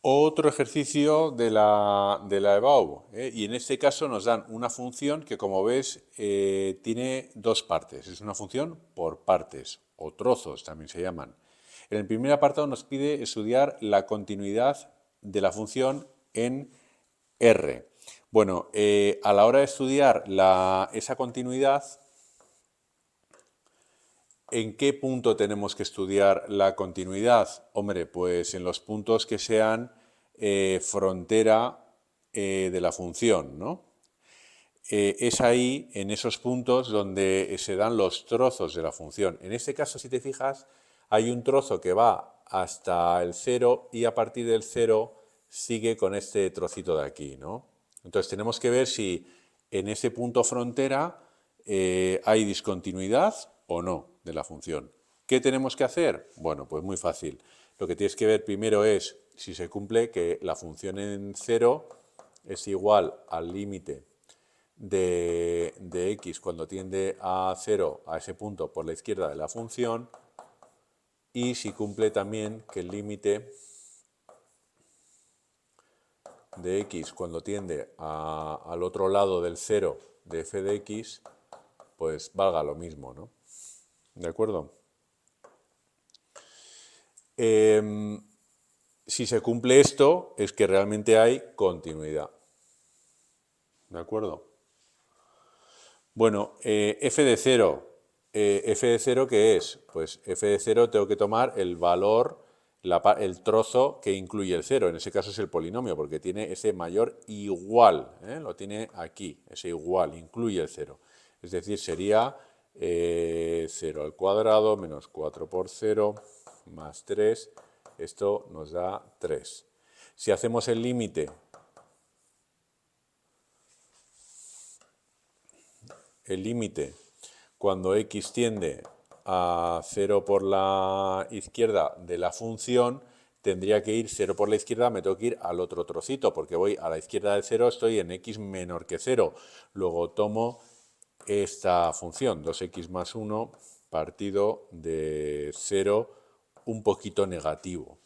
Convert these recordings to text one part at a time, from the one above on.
Otro ejercicio de la EBAU, ¿eh? Y en este caso nos dan una función que, como ves, tiene dos partes. Es una función por partes, o trozos también se llaman. En el primer apartado nos pide estudiar la continuidad de la función en R. Bueno, a la hora de estudiar esa continuidad, ¿en qué punto tenemos que estudiar la continuidad? Hombre, pues en los puntos que sean frontera de la función, ¿no? Es ahí, en esos puntos, donde se dan los trozos de la función. En este caso, si te fijas, hay un trozo que va hasta el 0 y a partir del 0 sigue con este trocito de aquí, ¿no? Entonces tenemos que ver si en ese punto frontera hay discontinuidad o no de la función. ¿Qué tenemos que hacer? Bueno, pues muy fácil. Lo que tienes que ver primero es si se cumple que la función en 0 es igual al límite de x cuando tiende a 0 a ese punto por la izquierda de la función, y si cumple también que el límite de x cuando tiende al otro lado del 0 de f de x, pues valga lo mismo, ¿no? ¿De acuerdo? Si se cumple esto, es que realmente hay continuidad. ¿De acuerdo? Bueno, f de 0. ¿F de 0 qué es? Pues f de 0 tengo que tomar el valor, el trozo que incluye el 0. En ese caso es el polinomio, porque tiene ese mayor igual. Lo tiene aquí, ese igual, incluye el 0. Es decir, sería 0 al cuadrado menos 4 por 0 más 3. Esto nos da 3. Si hacemos el límite, cuando x tiende a 0 por la izquierda de la función, tendría que ir 0 por la izquierda, me tengo que ir al otro trocito, porque voy a la izquierda del 0, estoy en x menor que 0. Luego tomo esta función, 2x más 1 partido de 0 un poquito negativo.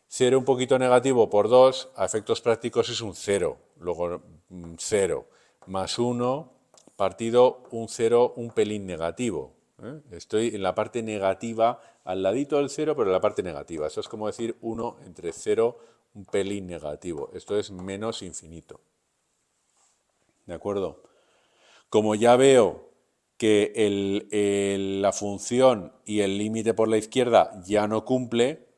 0 un poquito negativo por 2, a efectos prácticos es un 0. Luego 0 más 1 partido un 0 un pelín negativo. Estoy en la parte negativa, al ladito del 0, pero en la parte negativa. Eso es como decir 1 entre 0 un pelín negativo. Esto es menos infinito. ¿De acuerdo? Como ya veo que la función y el límite por la izquierda ya no cumple,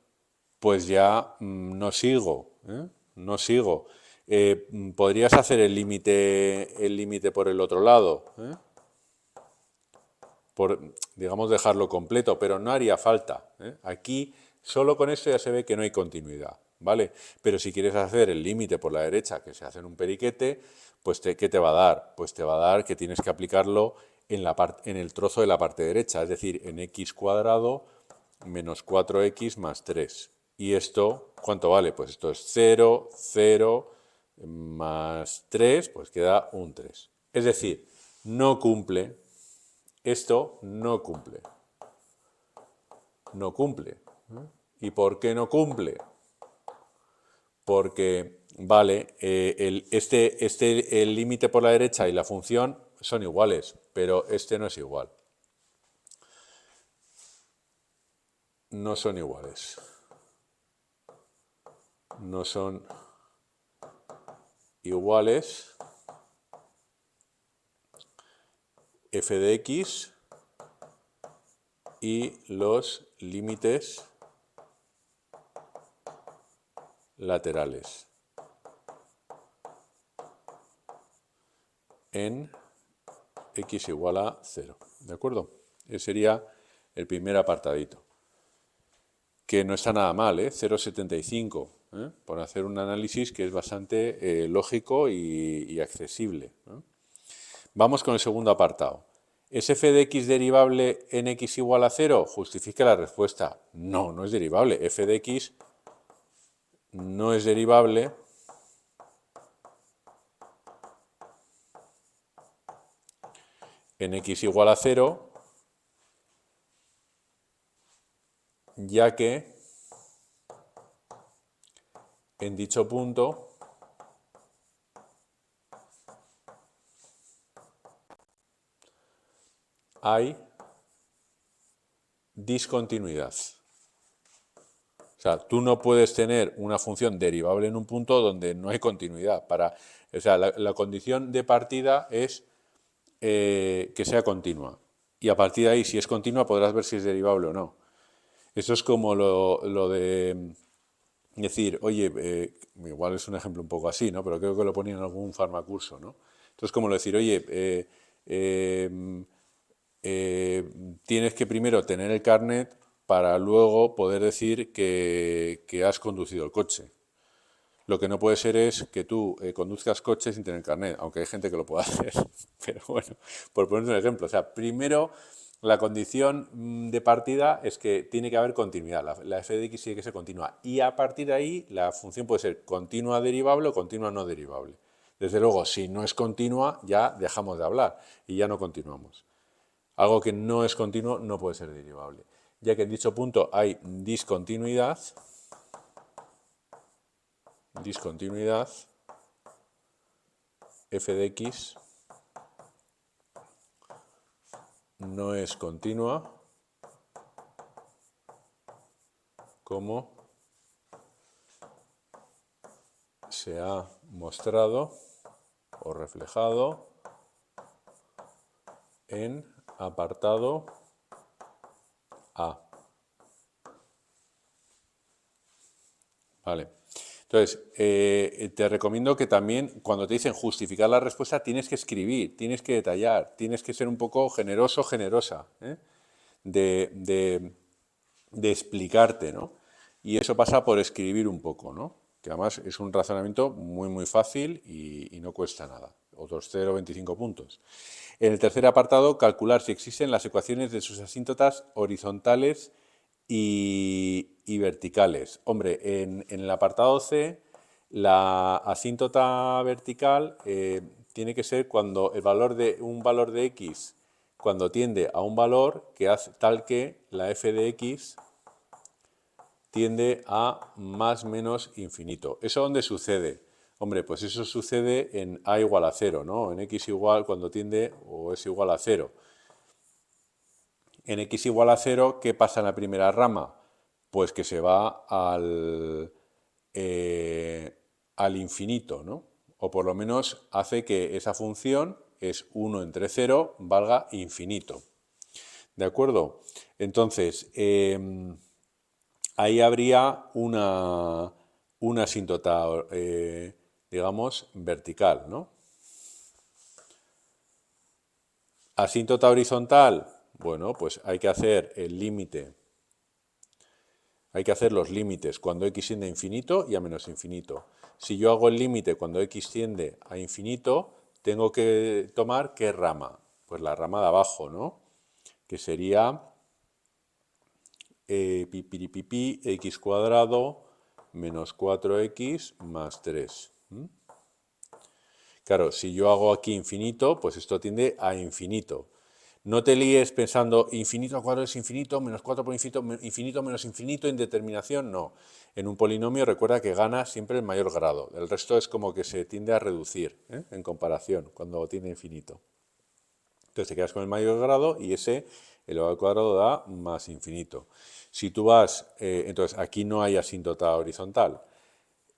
pues ya no sigo, ¿eh? No sigo. ¿Podrías hacer el límite por el otro lado? Digamos, dejarlo completo, pero no haría falta. Aquí, solo con esto ya se ve que no hay continuidad, ¿vale? Pero si quieres hacer el límite por la derecha, que se hace en un periquete, pues ¿qué te va a dar? Pues te va a dar que tienes que aplicarlo en el trozo de la parte derecha, es decir, en x cuadrado menos 4x más 3. ¿Y esto cuánto vale? Pues esto es 0, 0 más 3, pues queda un 3. Es decir, no cumple, esto no cumple. No cumple. ¿Y por qué no cumple? Porque, vale, el límite por la derecha y la función son iguales, pero este no es igual. No son iguales. No son iguales. F de x y los límites laterales en x igual a 0. ¿De acuerdo? Ese sería el primer apartadito. Que no está nada mal, 0,75, por hacer un análisis que es bastante lógico y accesible. Vamos con el segundo apartado. ¿Es f de x derivable en x igual a 0? Justifique la respuesta. No, no es derivable. F de x no es derivable en x igual a 0, ya que en dicho punto hay discontinuidad. O sea, tú no puedes tener una función derivable en un punto donde no hay continuidad. O sea, la condición de partida es que sea continua. Y a partir de ahí, si es continua, podrás ver si es derivable o no. Eso es como lo de decir, oye, igual es un ejemplo un poco así, ¿no? Pero creo que lo ponía en algún farmacurso, ¿no? Entonces, como lo decir, oye, tienes que primero tener el carnet para luego poder decir que has conducido el coche. Lo que no puede ser es que tú conduzcas coches sin tener carnet, aunque hay gente que lo puede hacer. Pero bueno, por poner un ejemplo. O sea, primero la condición de partida es que tiene que haber continuidad. La f de x tiene que ser continua. Y a partir de ahí la función puede ser continua derivable o continua no derivable. Desde luego, si no es continua, ya dejamos de hablar y ya no continuamos. Algo que no es continuo no puede ser derivable. Ya que en dicho punto hay discontinuidad, f de x no es continua como se ha mostrado o reflejado en apartado A. Vale. Entonces, te recomiendo que también cuando te dicen justificar la respuesta tienes que escribir, tienes que detallar, tienes que ser un poco generoso, generosa, ¿eh? de explicarte, ¿no? Y eso pasa por escribir un poco, ¿no? Que además es un razonamiento muy, muy fácil y no cuesta nada. Otros 0,25 puntos. En el tercer apartado, calcular si existen las ecuaciones de sus asíntotas horizontales y verticales. Hombre, en el apartado C, la asíntota vertical tiene que ser cuando el valor de un valor de x cuando tiende a un valor que hace tal que la f de x tiende a más menos infinito. ¿Eso dónde sucede? Hombre, pues eso sucede en a igual a 0, ¿no? En x igual cuando tiende o es igual a 0. En x igual a 0, ¿qué pasa en la primera rama? Pues que se va al infinito, ¿no? O por lo menos hace que esa función es 1 entre 0 valga infinito. ¿De acuerdo? Entonces, ahí habría una asíntota, digamos, vertical, ¿no? Asíntota horizontal, bueno, pues hay que hacer el límite. Hay que hacer los límites cuando x tiende a infinito y a menos infinito. Si yo hago el límite cuando x tiende a infinito, tengo que tomar ¿qué rama? Pues la rama de abajo, ¿no? Que sería x cuadrado menos 4x más 3. Claro, si yo hago aquí infinito, pues esto tiende a infinito. No te líes pensando infinito al cuadrado es infinito, menos 4 por infinito, infinito menos infinito, indeterminación, no. En un polinomio recuerda que gana siempre el mayor grado. El resto es como que se tiende a reducir en comparación cuando tiene infinito. Entonces te quedas con el mayor grado y ese elevado al cuadrado da más infinito. Si tú vas, entonces aquí no hay asíntota horizontal.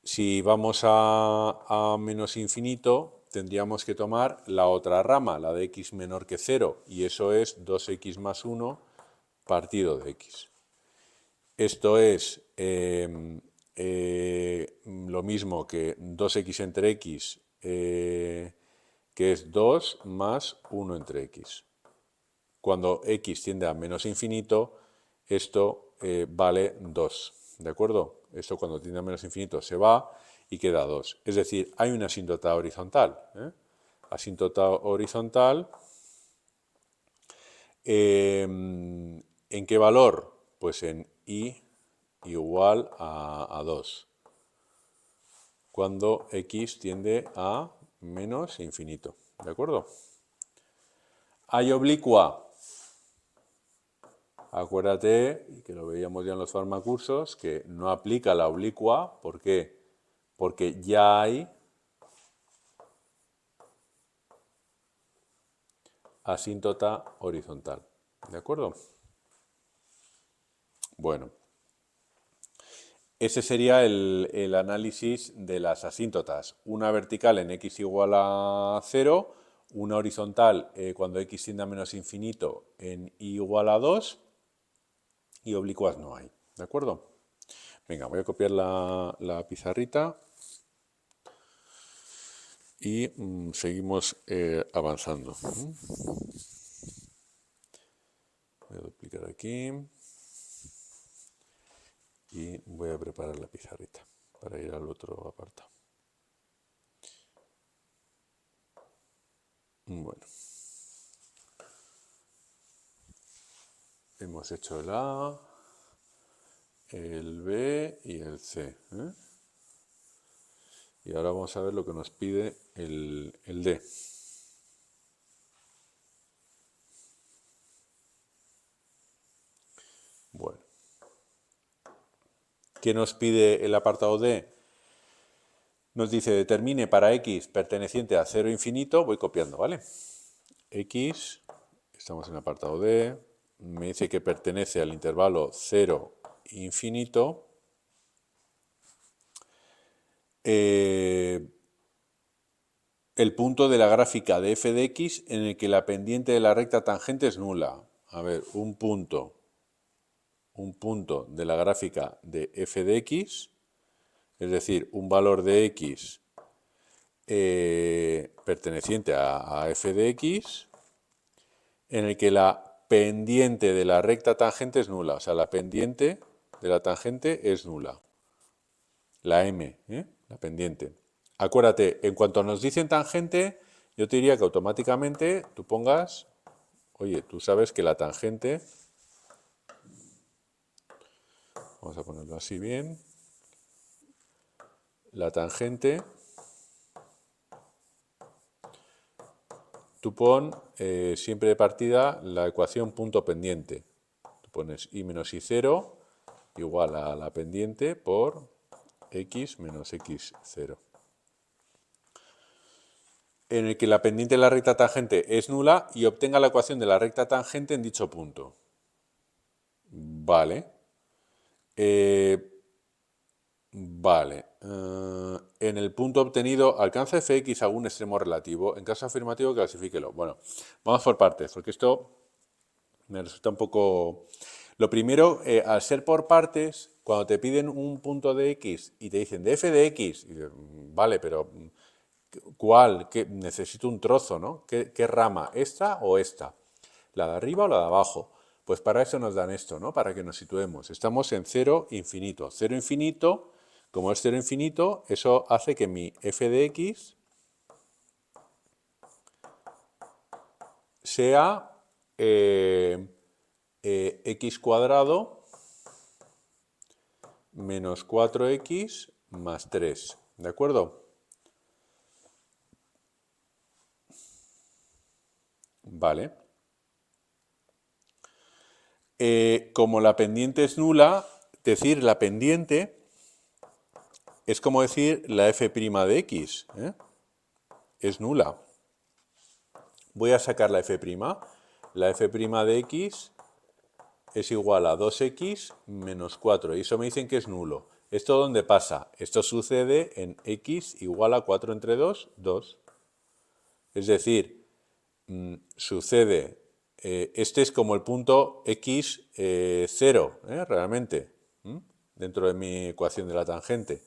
Si vamos a menos infinito, tendríamos que tomar la otra rama, la de x menor que 0, y eso es 2x más 1 partido de x. Esto es lo mismo que 2x entre x, que es 2 más 1 entre x. Cuando x tiende a menos infinito, esto vale 2, ¿de acuerdo? Esto cuando tiende a menos infinito se va y queda 2. Es decir, hay una asíntota horizontal. Asíntota horizontal. ¿En qué valor? Pues en i igual a 2. Cuando x tiende a menos infinito. ¿De acuerdo? Hay oblicua. Acuérdate, que lo veíamos ya en los farmacursos, que no aplica la oblicua. ¿Por qué? porque ya hay asíntota horizontal. ¿De acuerdo? Bueno, ese sería el análisis de las asíntotas. Una vertical en x igual a 0, una horizontal cuando x tiende a menos infinito en y igual a 2 y oblicuas no hay. ¿De acuerdo? Venga, voy a copiar la pizarrita y seguimos avanzando. Voy a duplicar aquí y voy a preparar la pizarrita para ir al otro apartado. Bueno, hemos hecho el A, el B y el C. Y ahora vamos a ver lo que nos pide el D. Bueno, ¿qué nos pide el apartado D? Nos dice determine para x perteneciente a 0 infinito, voy copiando, ¿vale? X, estamos en el apartado D, me dice que pertenece al intervalo 0 infinito. El punto de la gráfica de f de x en el que la pendiente de la recta tangente es nula. A ver, un punto de la gráfica de f de x, es decir, un valor de x perteneciente a f de x, en el que la pendiente de la recta tangente es nula. O sea, la pendiente de la tangente es nula. La m, la pendiente. Acuérdate, en cuanto nos dicen tangente, yo te diría que automáticamente tú pongas, oye, tú sabes que la tangente, vamos a ponerlo así bien, la tangente, tú pon siempre de partida la ecuación punto pendiente. Tú pones y menos y0 igual a la pendiente por x menos x0. En el que la pendiente de la recta tangente es nula y obtenga la ecuación de la recta tangente en dicho punto. Vale. Vale. En el punto obtenido, ¿alcanza fx algún extremo relativo? En caso afirmativo, clasifíquelo. Bueno, vamos por partes, porque esto me resulta un poco... Lo primero, al ser por partes, cuando te piden un punto de x y te dicen de f de x, y dices, vale, pero ¿cuál? Necesito un trozo, ¿no? ¿Qué rama? ¿Esta o esta? ¿La de arriba o la de abajo? Pues para eso nos dan esto, ¿no? Para que nos situemos. Estamos en 0 infinito. 0 infinito, como es 0 infinito, eso hace que mi f de x sea x cuadrado menos 4x más 3. ¿De acuerdo? Vale. Como la pendiente es nula, decir la pendiente es como decir la f' de x. Es nula. Voy a sacar la f'. La f' de x es igual a 2x menos 4. Y eso me dicen que es nulo. ¿Esto dónde pasa? Esto sucede en x igual a 4 entre 2, 2. Es decir, sucede, este es como el punto x 0, realmente, dentro de mi ecuación de la tangente.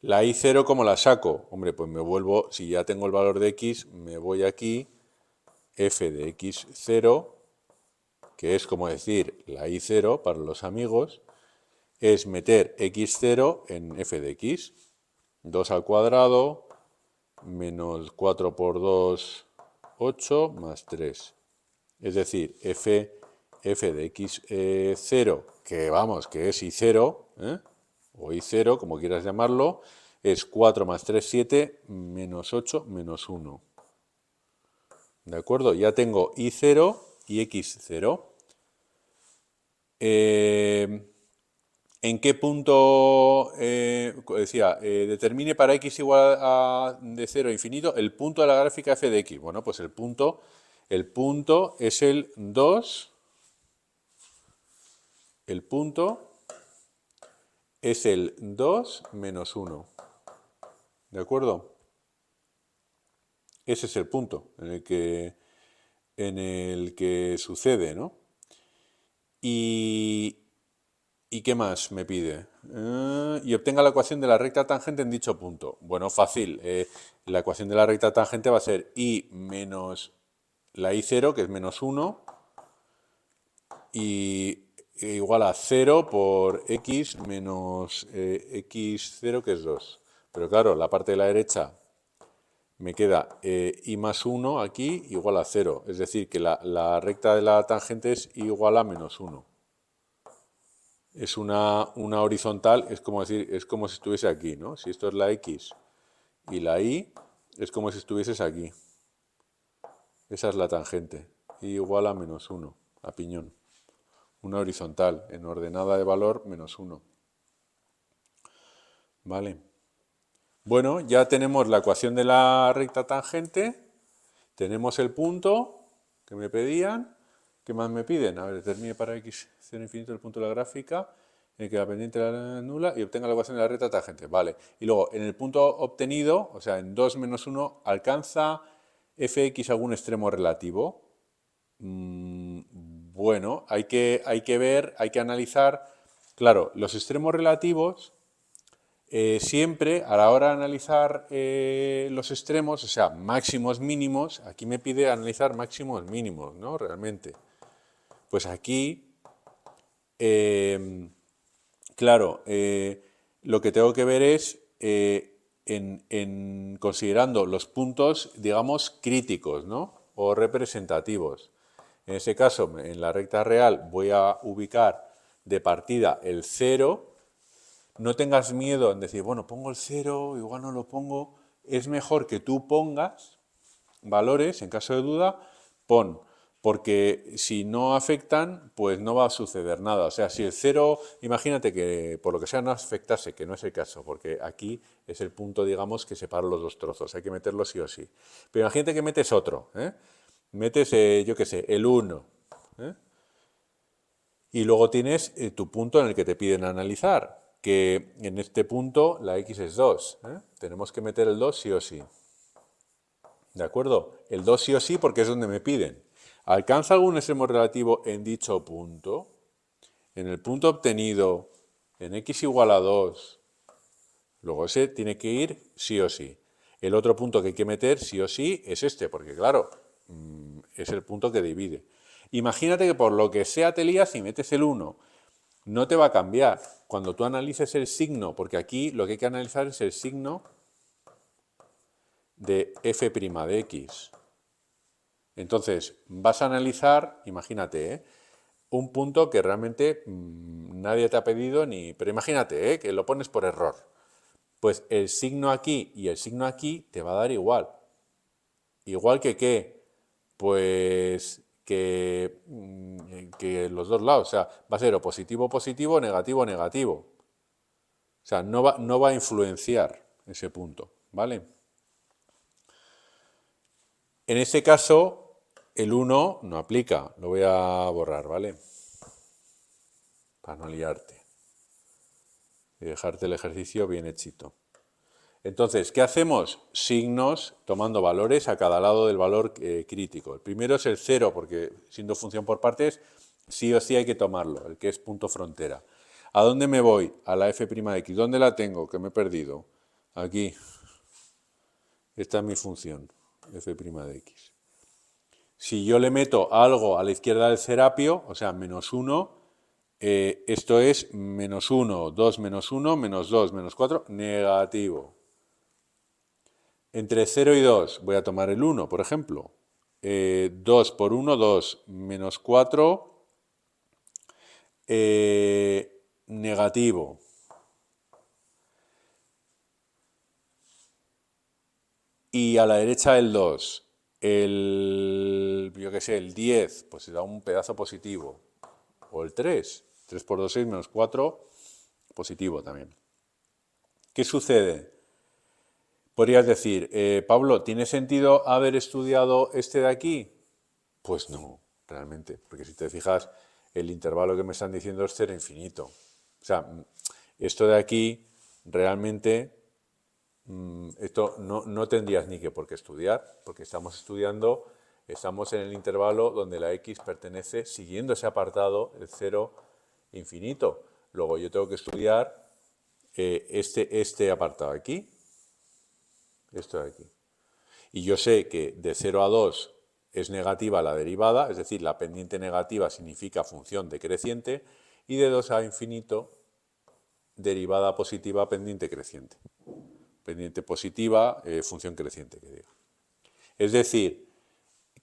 La I0, ¿cómo la saco? Hombre, pues me vuelvo, si ya tengo el valor de x, me voy aquí, f de x0, que es como decir la I0 para los amigos, es meter x0 en f de x. 2 al cuadrado, menos 4 por 2, 8, más 3. Es decir, f de x0, que vamos, que es I0, o I0, como quieras llamarlo, es 4 más 3, 7, menos 8, menos 1. ¿De acuerdo? Ya tengo I0 y x0. ¿En qué punto, decía, determine para x igual a de 0 a infinito el punto de la gráfica f de x? Bueno, pues el punto es el 2, el punto es el 2 menos 1, ¿de acuerdo? Ese es el punto en el que sucede, ¿no? ¿Y qué más me pide? Y obtenga la ecuación de la recta tangente en dicho punto. Bueno, fácil. La ecuación de la recta tangente va a ser y menos la y0, que es menos 1, y igual a 0 por x menos x0, que es 2. Pero claro, la parte de la derecha me queda y más 1 aquí igual a 0. Es decir, que la recta de la tangente es igual a menos 1. Es una horizontal, es como decir, es como si estuviese aquí, ¿no? Si esto es la x y la y, es como si estuvieses aquí. Esa es la tangente. Y igual a menos 1, a piñón. Una horizontal, en ordenada de valor menos 1. ¿Vale? Bueno, ya tenemos la ecuación de la recta tangente, tenemos el punto que me pedían. ¿Qué más me piden? A ver, determine para x 0 infinito el punto de la gráfica en el que la pendiente la nula y obtenga la ecuación de la recta tangente. Vale. Y luego, en el punto obtenido, o sea, en 2 menos 1, ¿alcanza fx algún extremo relativo? Bueno, hay que ver, hay que analizar. Claro, los extremos relativos, siempre a la hora de analizar los extremos, o sea, máximos, mínimos, aquí me pide analizar máximos, mínimos, ¿no? Realmente. Pues aquí, claro, lo que tengo que ver es considerando los puntos, digamos, críticos, ¿no? O representativos. En ese caso, en la recta real voy a ubicar de partida el 0. No tengas miedo en decir, bueno, pongo el 0, igual no lo pongo. Es mejor que tú pongas valores, en caso de duda, pon, porque si no afectan, pues no va a suceder nada. O sea, si el 0, imagínate que por lo que sea no afectase, que no es el caso, porque aquí es el punto, digamos, que separa los dos trozos, hay que meterlo sí o sí. Pero imagínate que metes otro, metes, yo qué sé, el 1, y luego tienes tu punto en el que te piden analizar, que en este punto la x es 2. Tenemos que meter el 2 sí o sí. ¿De acuerdo? El 2 sí o sí porque es donde me piden. ¿Alcanza algún extremo relativo en dicho punto? En el punto obtenido en x igual a 2. Luego ese tiene que ir sí o sí. El otro punto que hay que meter sí o sí es este, porque claro, es el punto que divide. Imagínate que por lo que sea te lías y metes el 1. No te va a cambiar. Cuando tú analices el signo, porque aquí lo que hay que analizar es el signo de f' de x. Entonces, vas a analizar, imagínate, un punto que realmente nadie te ha pedido ni... Pero imagínate, que lo pones por error. Pues el signo aquí y el signo aquí te va a dar igual. ¿Igual que qué? Pues que los dos lados. O sea, va a ser o positivo, positivo, negativo, negativo. O sea, no va a influenciar ese punto, ¿vale? En ese caso, el 1 no aplica. Lo voy a borrar, ¿vale? Para no liarte. Y dejarte el ejercicio bien hechito. Entonces, ¿qué hacemos? Signos tomando valores a cada lado del valor crítico. El primero es el 0, porque siendo función por partes, sí o sí hay que tomarlo, el que es punto frontera. ¿A dónde me voy? A la f' de x. ¿Dónde la tengo? Que me he perdido. Aquí. Esta es mi función, f' de x. Si yo le meto algo a la izquierda del serapio, o sea, menos 1, esto es menos 1, 2 menos 1, menos 2, menos 4, negativo. Entre 0 y 2 voy a tomar el 1, por ejemplo. 2 por 1, 2, menos 4, negativo. Y a la derecha el 2, yo qué sé, el 10, pues se da un pedazo positivo. O el 3, 3 por 2, 6, menos 4, positivo también. ¿Qué sucede? Podrías decir, Pablo, ¿tiene sentido haber estudiado este de aquí? Pues no, realmente, porque si te fijas, el intervalo que me están diciendo es 0 infinito. O sea, esto de aquí, realmente, esto no tendrías ni que por qué estudiar, porque estamos en el intervalo donde la x pertenece, siguiendo ese apartado, el 0 infinito. Luego yo tengo que estudiar este apartado aquí, esto de aquí. Y yo sé que de 0 a 2 es negativa la derivada, es decir, la pendiente negativa significa función decreciente, y de 2 a infinito, derivada positiva, pendiente creciente. Pendiente positiva, función creciente, que diga. Es decir,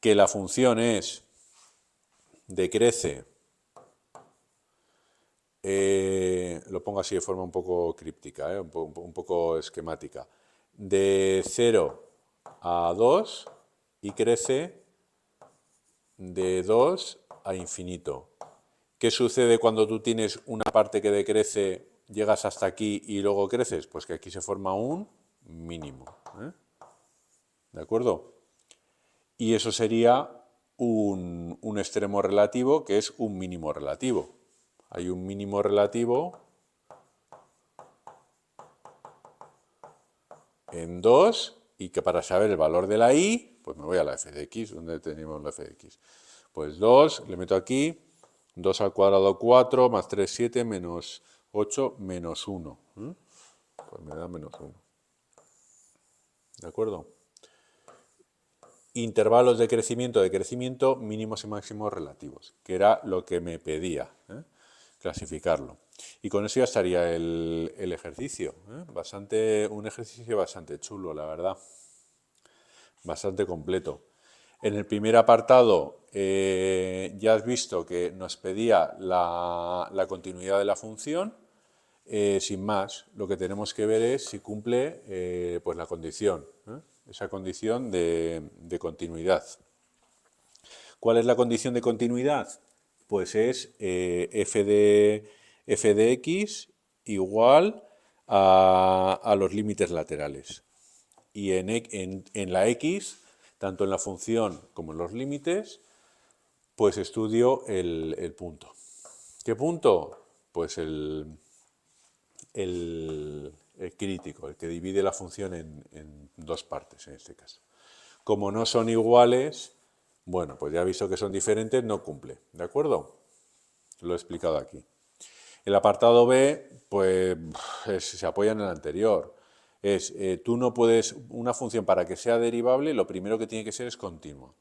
que la función decrece, lo pongo así de forma un poco críptica, un poco esquemática, de 0 a 2 y crece de 2 a infinito. ¿Qué sucede cuando tú tienes una parte que decrece, llegas hasta aquí y luego creces? Pues que aquí se forma un mínimo. ¿De acuerdo? Y eso sería un extremo relativo que es un mínimo relativo. Hay un mínimo relativo en 2 y que para saber el valor de la i, pues me voy a la f de x, donde tenemos la f de x. Pues 2, le meto aquí, 2 al cuadrado 4, más 3, 7, menos 8, menos 1. Pues me da menos 1. ¿De acuerdo? Intervalos de crecimiento, mínimos y máximos relativos, que era lo que me pedía, clasificarlo. Y con eso ya estaría el ejercicio. Un ejercicio bastante chulo, la verdad. Bastante completo. En el primer apartado ya has visto que nos pedía la continuidad de la función. Sin más, lo que tenemos que ver es si cumple pues la condición, esa condición de continuidad. ¿Cuál es la condición de continuidad? Pues es f de x igual a los límites laterales. Y en la x, tanto en la función como en los límites, pues estudio el punto. ¿Qué punto? Pues el crítico, el que divide la función en dos partes en este caso. Como no son iguales, bueno, pues ya he visto que son diferentes, no cumple, ¿de acuerdo? Lo he explicado aquí. El apartado B, pues se apoya en el anterior. Tú no puedes, una función para que sea derivable, lo primero que tiene que ser es continua.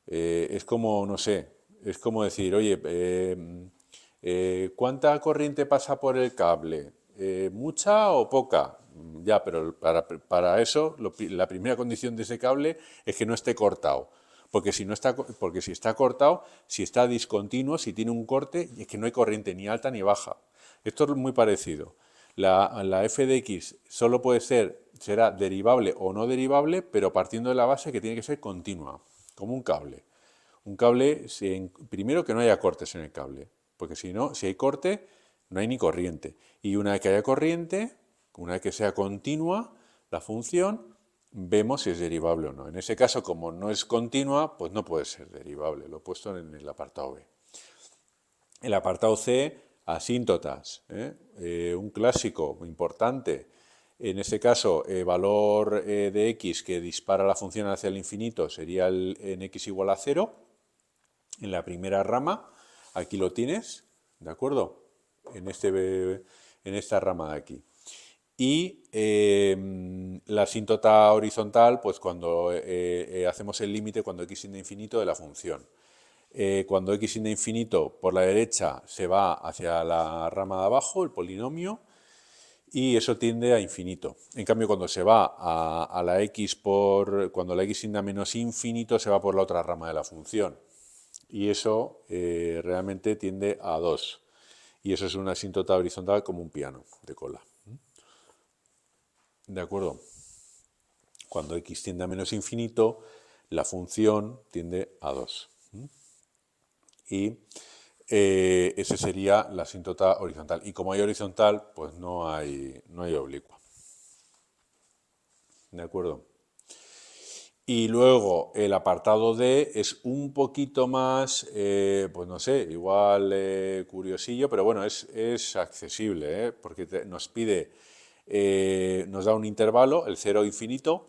Es como, no sé, es como decir, oye, ¿cuánta corriente pasa por el cable? ¿Mucha o poca? Ya, pero para eso, la primera condición de ese cable es que no esté cortado. Porque si está cortado, si está discontinuo, si tiene un corte, es que no hay corriente ni alta ni baja. Esto es muy parecido. La f de x solo será derivable o no derivable, pero partiendo de la base que tiene que ser continua, como un cable. Un cable, primero que no haya cortes en el cable, porque si no, si hay corte, no hay ni corriente. Y una vez que haya corriente, una vez que sea continua la función, vemos si es derivable o no. En ese caso, como no es continua, pues no puede ser derivable. Lo he puesto en el apartado B. El apartado C, asíntotas. Un clásico importante. En este caso, valor de x que dispara la función hacia el infinito sería en x igual a 0. En la primera rama, aquí lo tienes, ¿de acuerdo? En esta rama de aquí. Y la asíntota horizontal, pues cuando hacemos el límite, cuando x tiende a infinito de la función. Cuando x tiende a infinito por la derecha se va hacia la rama de abajo, el polinomio, y eso tiende a infinito. En cambio, cuando se va a la x cuando la x tiende a menos infinito, se va por la otra rama de la función. Y eso realmente tiende a 2. Y eso es una asíntota horizontal como un piano de cola. ¿De acuerdo? Cuando x tiende a menos infinito, la función tiende a 2. Y ese sería la asíntota horizontal. Y como hay horizontal, pues no hay oblicua. ¿De acuerdo? Y luego el apartado D es un poquito más, pues no sé, igual curiosillo, pero bueno, es accesible, porque nos pide, nos da un intervalo, el 0 infinito.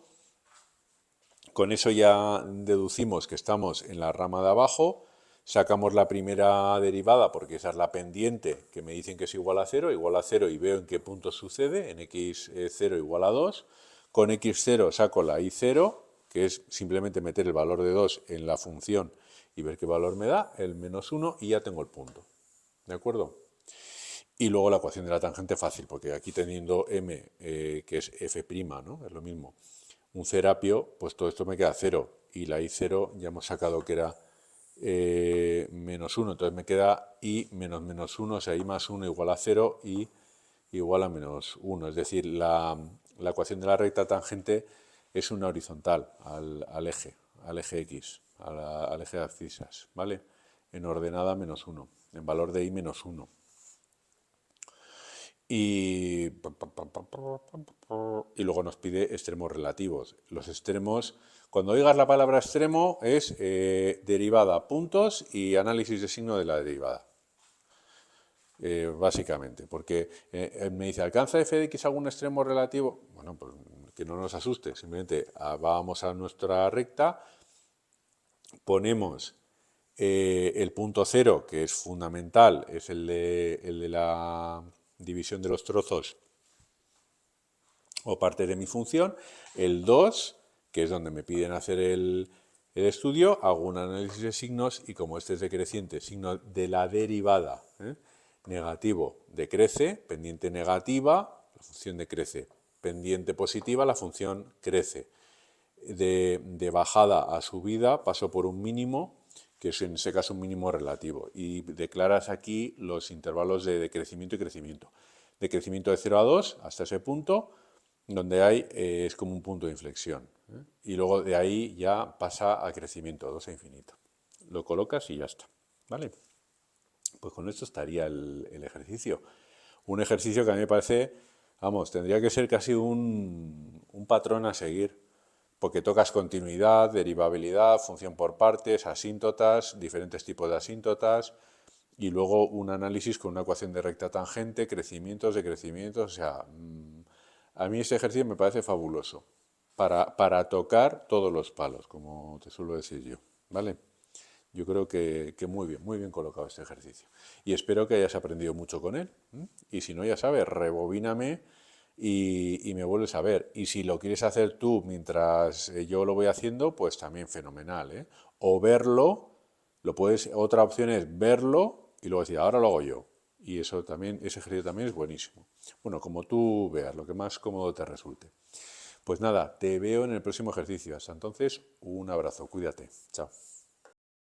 Con eso ya deducimos que estamos en la rama de abajo, sacamos la primera derivada porque esa es la pendiente que me dicen que es igual a 0 y veo en qué punto sucede, en x0 igual a 2. Con x0 saco la y0, que es simplemente meter el valor de 2 en la función y ver qué valor me da, el menos 1, y ya tengo el punto. ¿De acuerdo? Y luego la ecuación de la tangente fácil, porque aquí teniendo m, que es f', ¿no? Es lo mismo, un cerapio, pues todo esto me queda 0. Y la i0 ya hemos sacado que era menos 1. Entonces me queda i menos menos 1, o sea, i más 1 igual a 0 y igual a menos 1. Es decir, la ecuación de la recta tangente es una horizontal al eje x, al eje de abscisas, ¿vale? En ordenada menos 1, en valor de i menos 1. Y luego nos pide extremos relativos. Los extremos, cuando oigas la palabra extremo, es derivada, puntos y análisis de signo de la derivada. Básicamente, porque me dice, ¿alcanza f de x algún extremo relativo? Bueno, pues que no nos asuste, simplemente vamos a nuestra recta, ponemos el punto 0, que es fundamental, es el de la división de los trozos o parte de mi función, el 2, que es donde me piden hacer el estudio, hago un análisis de signos y como este es decreciente, signo de la derivada, negativo decrece, pendiente negativa, la función decrece, pendiente positiva, la función crece. De bajada a subida paso por un mínimo, que es en ese caso un mínimo relativo, y declaras aquí los intervalos de decrecimiento y crecimiento. Decrecimiento de 0 a 2 hasta ese punto, donde hay, es como un punto de inflexión, y luego de ahí ya pasa a crecimiento, 2 a infinito. Lo colocas y ya está, ¿vale? Pues con esto estaría el ejercicio. Un ejercicio que a mí me parece, vamos, tendría que ser casi un patrón a seguir, porque tocas continuidad, derivabilidad, función por partes, asíntotas, diferentes tipos de asíntotas, y luego un análisis con una ecuación de recta tangente, crecimientos, decrecimientos, o sea, a mí este ejercicio me parece fabuloso, para tocar todos los palos, como te suelo decir yo, ¿vale? Yo creo que muy bien colocado este ejercicio. Y espero que hayas aprendido mucho con él. Y si no, ya sabes, rebobíname y me vuelves a ver. Y si lo quieres hacer tú mientras yo lo voy haciendo, pues también fenomenal, ¿eh? O verlo, otra opción es verlo y luego decir, ahora lo hago yo. Y eso también, ese ejercicio también es buenísimo. Bueno, como tú veas, lo que más cómodo te resulte. Pues nada, te veo en el próximo ejercicio. Hasta entonces, un abrazo, cuídate. Chao.